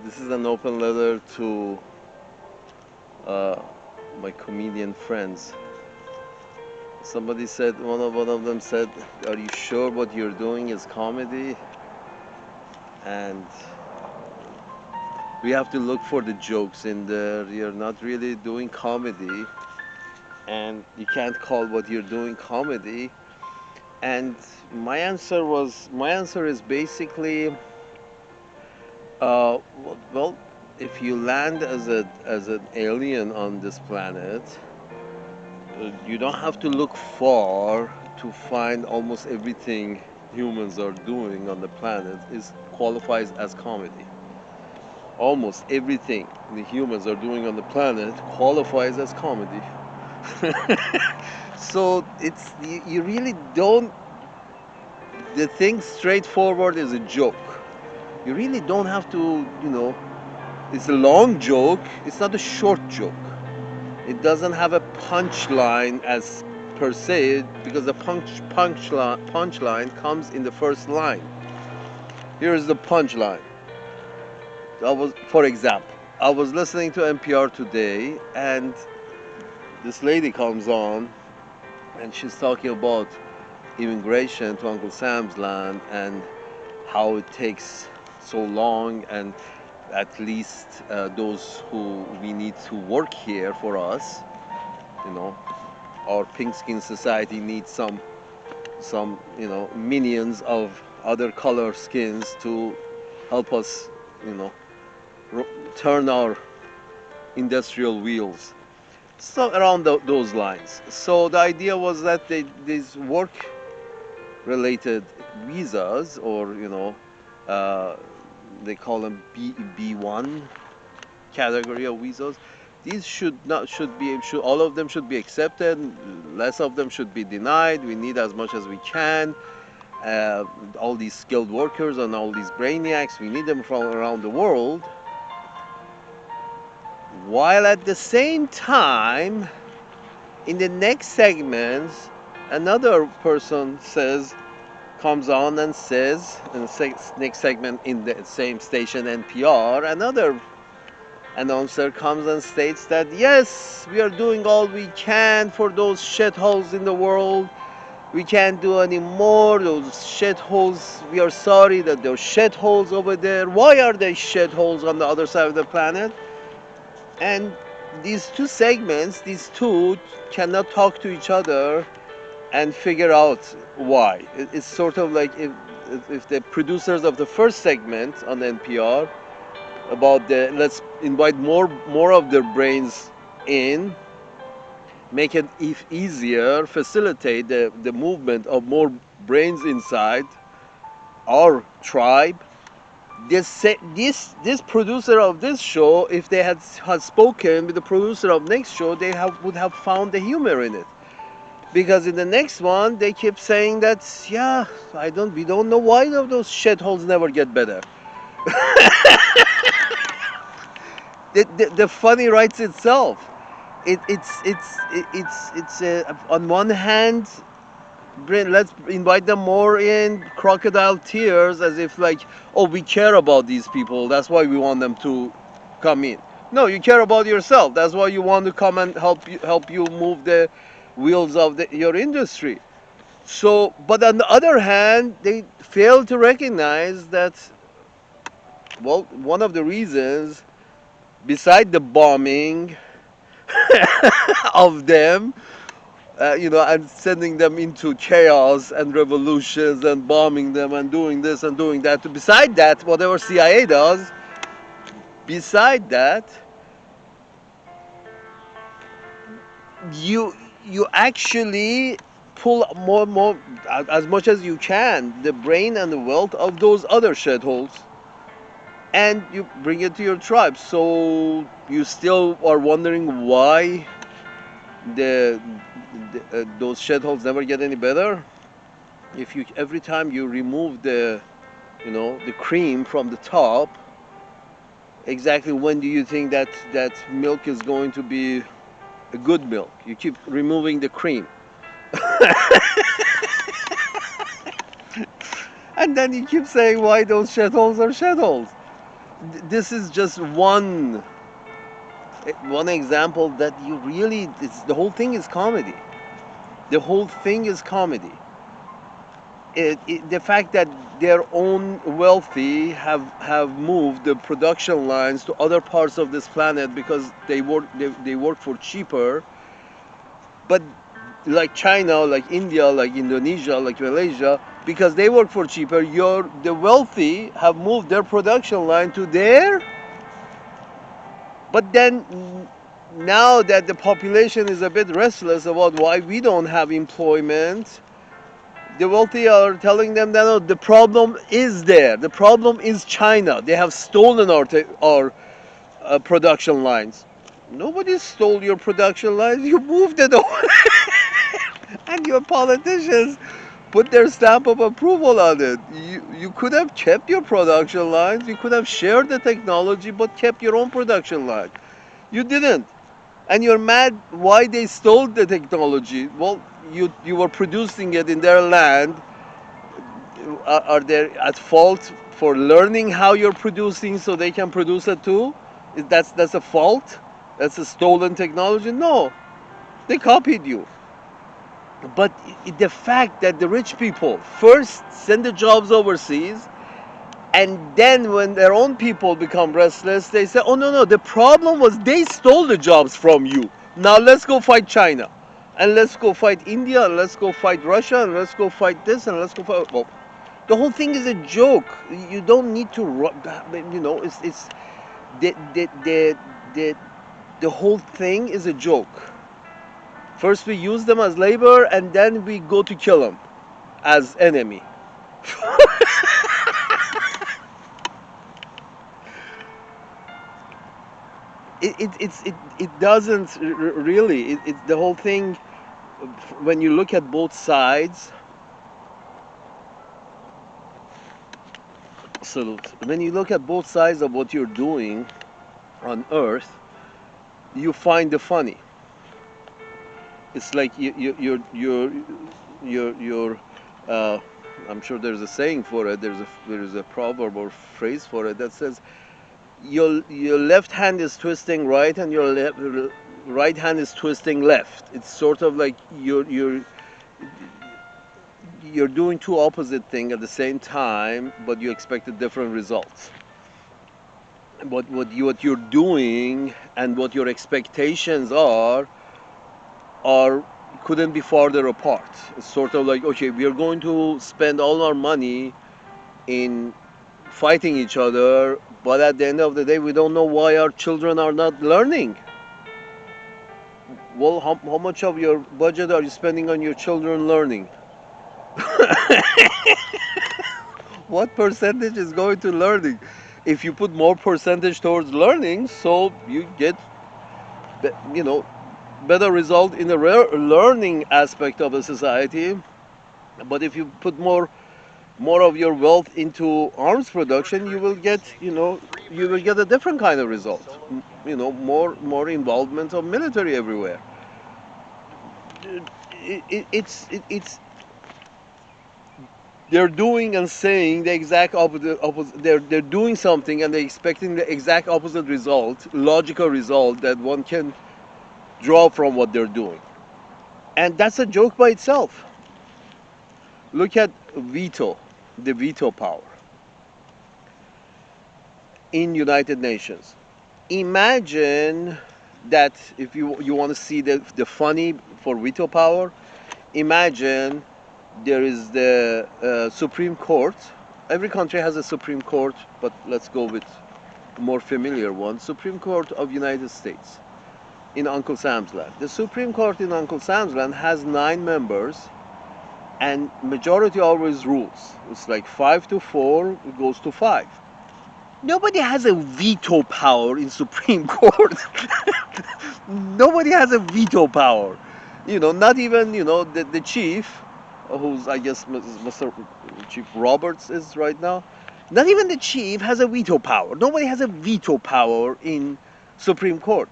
This is an open letter to uh, my comedian friends. Somebody said, one of them said, "Are you sure what you're doing is comedy?" And we have to look for the jokes in there. You're not really doing comedy, and you can't call what you're doing comedy. And my answer is basically, well, if you land as an alien on this planet, you don't have to look far to find almost everything humans are doing on the planet is qualifies as comedy. Almost everything the humans are doing on the planet qualifies as comedy. So you really don't, the thing straightforward is a joke. You really don't have to, it's a long joke, it's not a short joke. It doesn't have a punchline as per se because the punchline comes in the first line. Here's the punchline. For example, I was listening to NPR today, and this lady comes on, and she's talking about immigration to Uncle Sam's land and how it takes so long, and at least those who we need to work here for us, you know, our pink skin society needs some minions of other color skins to help us, you know turn our industrial wheels, so around those lines. So the idea was that these work related visas, or uh, they call them B1 category of visas, these should all of them should be accepted, less of them should be denied. We need as much as we can. All these skilled workers and all these brainiacs, we need them from around the world, while at the same time, in the next segments, another person comes on and says, in the next segment in the same station NPR, another announcer comes and states that yes, we are doing all we can for those shitholes in the world. We can't do any more. Those shitholes, we are sorry that those shitholes over there. Why are they shitholes on the other side of the planet? And these two segments, these two cannot talk to each other and figure out why. It's sort of like if the producers of the first segment on NPR about the let's invite more of their brains in, make it easier, facilitate the movement of more brains inside our tribe. This producer of this show, if they had spoken with the producer of next show, would have found the humor in it. Because in the next one, they keep saying that, yeah, we don't know why those shitholes never get better. The funny writes itself. It's on one hand, let's invite them more in, crocodile tears, as if like, oh, we care about these people, that's why we want them to come in. No, you care about yourself, that's why you want to come and help you move the wheels of your industry. So, but on the other hand, they fail to recognize that, well, one of the reasons, beside the bombing of them, and sending them into chaos and revolutions and bombing them and doing this and doing that. Beside that, whatever CIA does, beside that, you actually pull more as much as you can the brain and the wealth of those other shitholes, and you bring it to your tribe. So you still are wondering why the, those shitholes never get any better. If you every time you remove the cream from the top, exactly when do you think that milk is going to be a good milk? You keep removing the cream, and then you keep saying why those shitholes are shitholes. This is just one example that you really, the whole thing is comedy. The whole thing is comedy. The fact that their own wealthy have moved the production lines to other parts of this planet because they work for cheaper. But like China, like India, like Indonesia, like Malaysia, because they work for cheaper, the wealthy have moved their production line to there. But then now that the population is a bit restless about why we don't have employment, the wealthy are telling them that, no, the problem is there. The problem is China. They have stolen our production lines. Nobody stole your production lines. You moved it over. And your politicians put their stamp of approval on it. You could have kept your production lines. You could have shared the technology, but kept your own production line. You didn't. And you're mad why they stole the technology. Well, you were producing it in their land. Are they at fault for learning how you're producing so they can produce it too? That's a fault? That's a stolen technology? No, they copied you. But the fact that the rich people first send the jobs overseas, and then when their own people become restless, they say, oh, no, no, the problem was they stole the jobs from you. Now let's go fight China. And let's go fight India, and let's go fight Russia, and let's go fight this, and let's go fight. Well, the whole thing is a joke. You don't need to, it's the, the, the whole thing is a joke. First we use them as labor, and then we go to kill them as enemy. It doesn't really. It's the whole thing. When you look at both sides, salute. When you look at both sides of what you're doing on Earth, you find the funny. It's like you're I'm sure there's a saying for it. There is a proverb or phrase for it that says your left hand is twisting right and your right hand is twisting left. It's sort of like you're doing two opposite things at the same time, but you expect a different results. But what you're doing and what your expectations are couldn't be farther apart. It's sort of like, okay, we are going to spend all our money in fighting each other, but at the end of the day, we don't know why our children are not learning. Well, how much of your budget are you spending on your children learning? What percentage is going to learning? If you put more percentage towards learning, so you get, better result in the learning aspect of a society. But if you put more of your wealth into arms production, you will get a different kind of result. More involvement of military everywhere. It's they're doing and saying the exact opposite. They're doing something and they're expecting the exact opposite result, logical result that one can draw from what they're doing. And that's a joke by itself. Look at veto, the veto power in United Nations. Imagine that if you want to see the funny for veto power, imagine there is the Supreme Court. Every country has a Supreme Court, but let's go with a more familiar one. Supreme Court of United States in Uncle Sam's Land. The Supreme Court in Uncle Sam's Land has 9 members, and majority always rules. It's like 5-4, it goes to 5. Nobody has a veto power in Supreme Court. Nobody has a veto power. Not even, the chief, who's, I guess, Mr. Chief Roberts is right now. Not even the chief has a veto power. Nobody has a veto power in Supreme Court.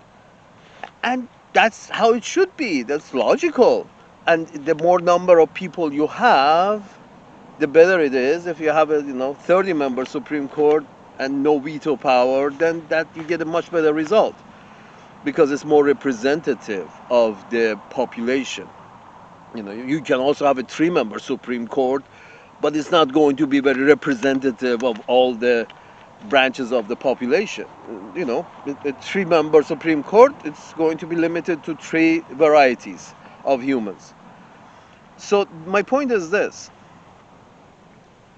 And that's how it should be. That's logical. And the more number of people you have, the better it is. If you have a 30-member Supreme Court, and no veto power, then that you get a much better result because it's more representative of the population. You can also have a three-member Supreme Court, but it's not going to be very representative of all the branches of the population. A three-member Supreme Court, it's going to be limited to three varieties of humans. So my point is this.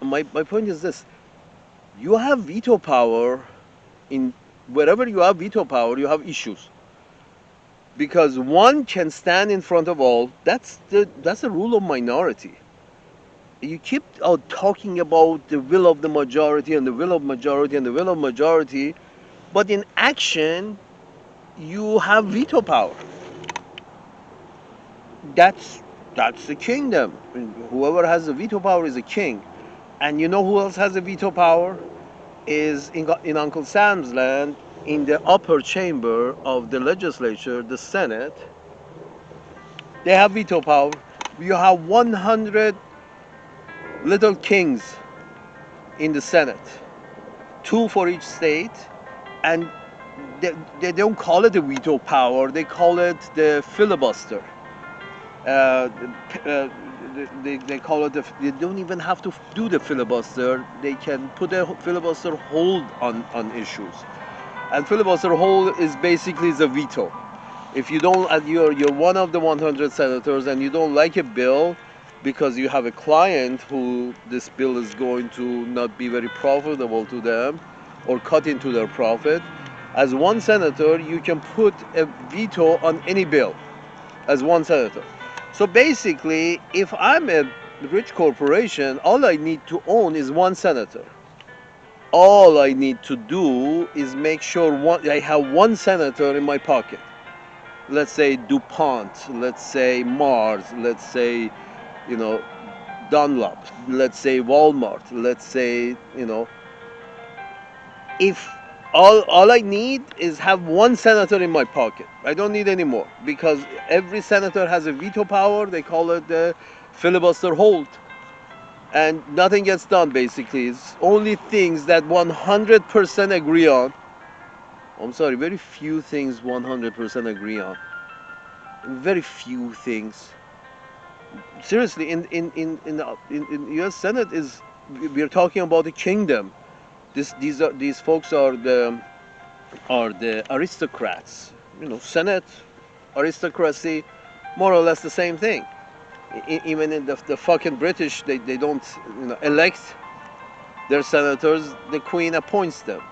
My point is this. You have veto power in wherever you have veto power, you have issues. Because one can stand in front of all. That's the rule of minority. You keep talking about the will of the majority and the will of majority and the will of majority, but in action, you have veto power. That's the kingdom. Whoever has the veto power is a king. And you know who else has the veto power? Is in Uncle Sam's land, in the upper chamber of the legislature, the Senate. They have veto power. You have 100 little kings in the Senate, two for each state, and they don't call it a veto power, they call it the filibuster. Uh, they call it they don't even have to do the filibuster, they can put a filibuster hold on issues. And filibuster hold is basically the veto. If you don't, you're one of the 100 senators and you don't like a bill because you have a client who this bill is going to not be very profitable to them or cut into their profit, as one senator, you can put a veto on any bill as one senator. So basically, if I'm a rich corporation, all I need to own is one senator. All I need to do is make sure I have one senator in my pocket. Let's say DuPont, let's say Mars, let's say, Dunlop, let's say Walmart, let's say, if all I need is have one senator in my pocket. I don't need any more because every senator has a veto power. They call it the filibuster hold. And nothing gets done basically. It's only things that 100% agree on. I'm sorry, very few things 100% agree on. Very few things. Seriously, in U.S. Senate we're talking about a kingdom. These folks are the aristocrats. Senate, aristocracy, more or less the same thing. Even in the fucking British, they don't elect their senators. The Queen appoints them.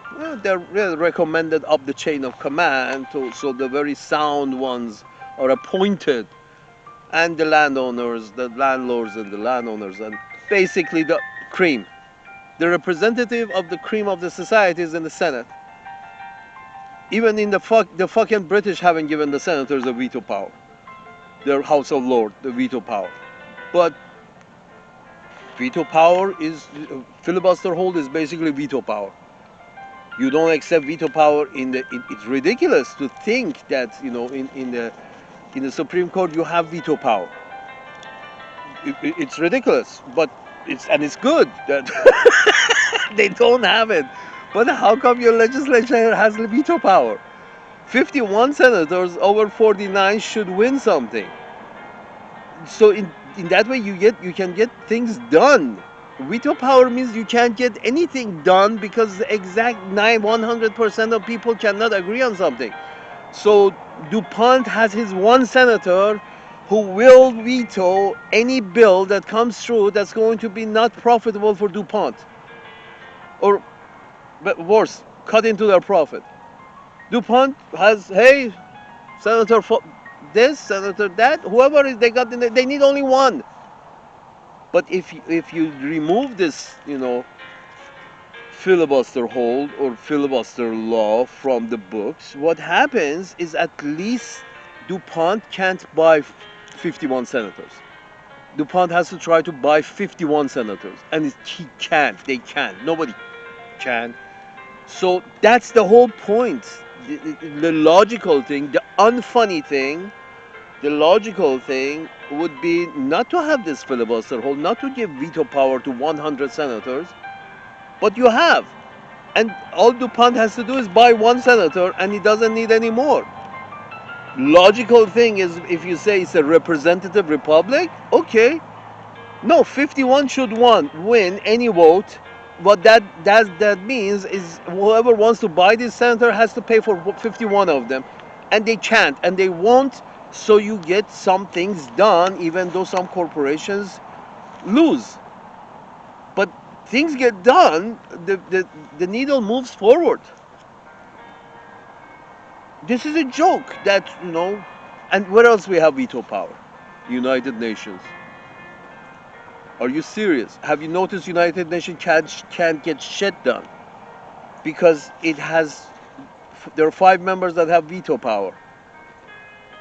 They're really recommended up the chain of command, so the very sound ones are appointed, and the landowners, the landlords, and the landowners, and basically the cream. The representative of the cream of the society is in the Senate. Even in the fucking British haven't given the senators a veto power. Their House of Lords, the veto power. But veto power is filibuster hold is basically veto power. You don't accept veto power it's ridiculous to think that in the Supreme Court you have veto power. It's ridiculous, but it's good that they don't have it. But how come your legislature has veto power? 51 senators over 49 should win something. So in that way you can get things done. Veto power means you can't get anything done because the exact 100% of people cannot agree on something. So DuPont has his one senator who will veto any bill that comes through that's going to be not profitable for DuPont. Or worse, cut into their profit. DuPont has, hey, Senator this, Senator that, whoever is they need only one. But if you remove this, filibuster hold or filibuster law from the books, what happens is at least DuPont can't buy 51 senators. DuPont has to try to buy 51 senators, and they can't. Nobody can. So that's the whole point. The logical thing, the unfunny thing, the logical thing would be not to have this filibuster hold, not to give veto power to 100 senators, but you have. And all DuPont has to do is buy one senator, and he doesn't need any more. Logical thing is, if you say it's a representative republic, okay. No, 51 should win any vote. What that means is whoever wants to buy this senator has to pay for 51 of them, and they can't and they won't. So you get some things done, even though some corporations lose. But things get done. The needle moves forward. This is a joke that, and where else we have veto power? United Nations. Are you serious? Have you noticed United Nations can't get shit done because there are 5 members that have veto power.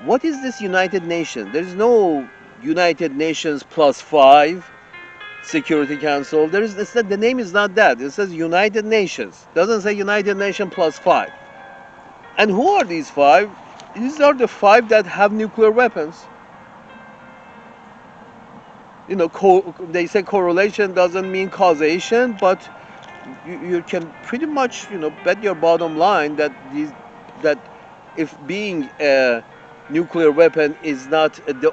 What is this United Nations? There is no United Nations plus 5 Security Council. The name is not that. It says United Nations. It doesn't say United Nations plus 5. And who are these 5? These are the 5 that have nuclear weapons. They say correlation doesn't mean causation, but you can pretty much, bet your bottom line that if being a nuclear weapon is not the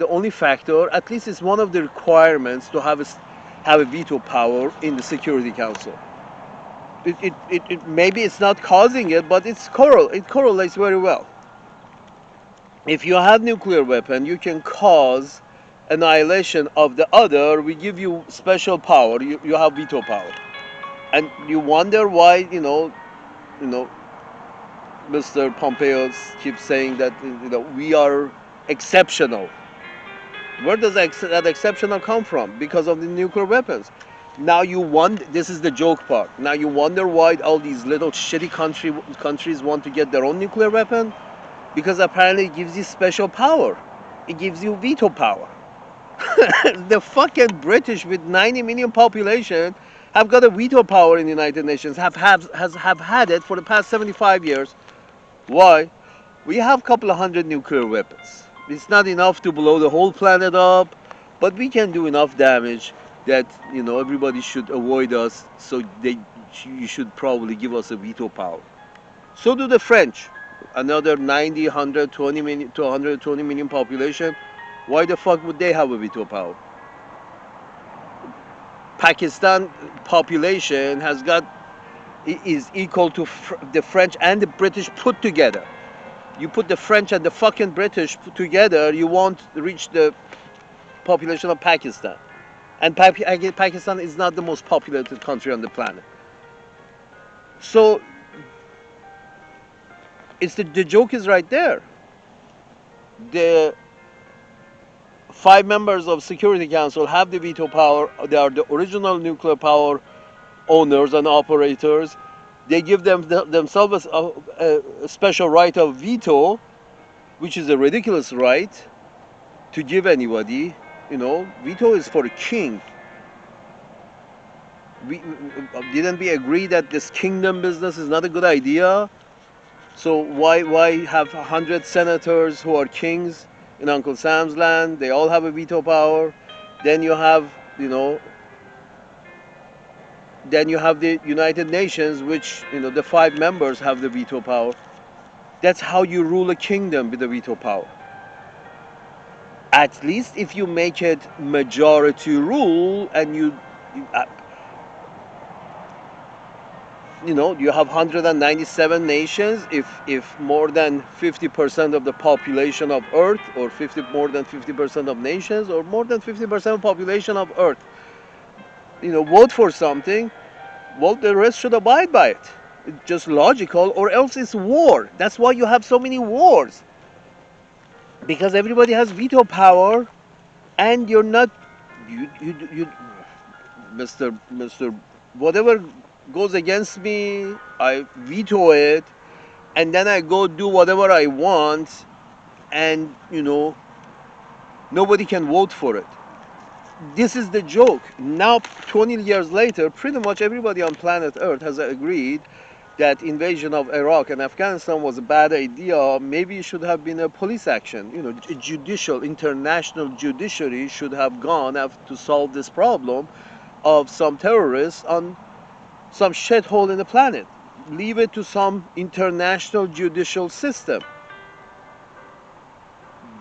only factor, at least it's one of the requirements to have a veto power in the Security Council. Maybe it's not causing it, but it correlates very well. If you have nuclear weapon, you can cause annihilation of the other. We give you special power. You have veto power, and you wonder why Mr. Pompeo keeps saying that we are exceptional. Where does that exceptional come from? Because of the nuclear weapons. Now you wonder. This is the joke part. Now you wonder why all these little shitty countries want to get their own nuclear weapon, because apparently it gives you special power. It gives you veto power. The fucking British with 90 million population have got a veto power in the United Nations. Have had it for the past 75 years. Why? We have a couple of hundred nuclear weapons. It's not enough to blow the whole planet up, but we can do enough damage that everybody should avoid us. So you should probably give us a veto power. So do the French. Another 90, 120 million to 120 million population. Why the fuck would they have a veto power? Pakistan population is equal to the French and the British put together. You put the French and the fucking British together, you won't reach the population of Pakistan. And Pakistan is not the most populated country on the planet. So the joke is right there. The 5 members of Security Council have the veto power. They are the original nuclear power owners and operators. They give themselves a special right of veto, which is a ridiculous right to give anybody. Veto is for the king. Didn't we agree that this kingdom business is not a good idea? So why have 100 senators who are kings in Uncle Sam's land? They all have a veto power. Then you have the United Nations, which the 5 members have the veto power. That's how you rule a kingdom, with the veto power. At least if you make it majority rule, and you have 197 nations. If more than 50% of the population of Earth, or more than 50% of nations, or more than 50% of population of Earth, vote for something, well, the rest should abide by it. It's just logical, or else it's war. That's why you have so many wars, because everybody has veto power, and you're not you Mr. Whatever goes against me, I veto it, and then I go do whatever I want, and nobody can vote for it. This is the joke. Now 20 years later, pretty much everybody on planet Earth has agreed that invasion of Iraq and Afghanistan was a bad idea. Maybe it should have been a police action. International judiciary should have gone to solve this problem of some terrorists on some shithole in the planet. Leave it to some international judicial system.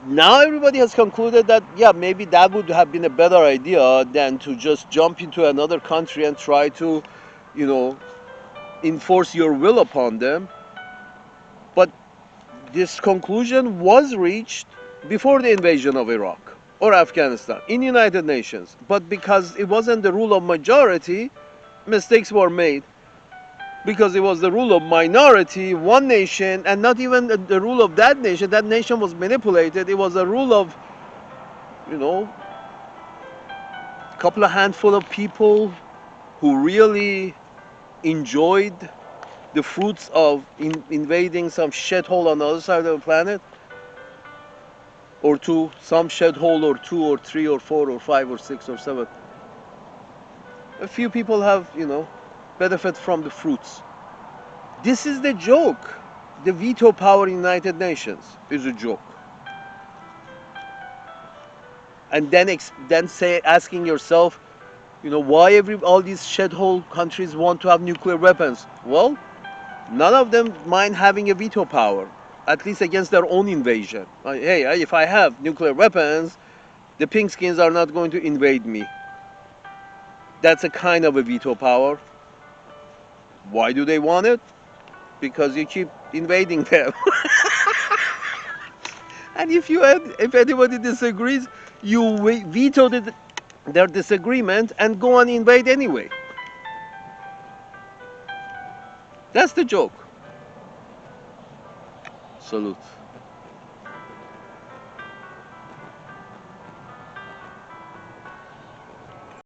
Now everybody has concluded that, yeah, maybe that would have been a better idea than to just jump into another country and try to, you know, enforce your will upon them. But this conclusion was reached before the invasion of Iraq or Afghanistan in United Nations. But because it wasn't the rule of majority, mistakes were made. Because it was the rule of minority, one nation, and not even the rule of that nation was manipulated. It was a rule of, you know, a couple of handful of people who really enjoyed the fruits of invading some shithole on the other side of the planet, or some shithole or two or three or four or five or six or seven. A few people have, benefit from the fruits. This is the joke. The veto power in the United Nations is a joke. And then asking yourself, why all these shithole countries want to have nuclear weapons? Well, none of them mind having a veto power, at least against their own invasion. Hey, if I have nuclear weapons, the pink skins are not going to invade me. That's a kind of a veto power. Why do they want it? Because you keep invading them. And if anybody disagrees, you veto their disagreement and go and invade anyway. That's the joke. Salute.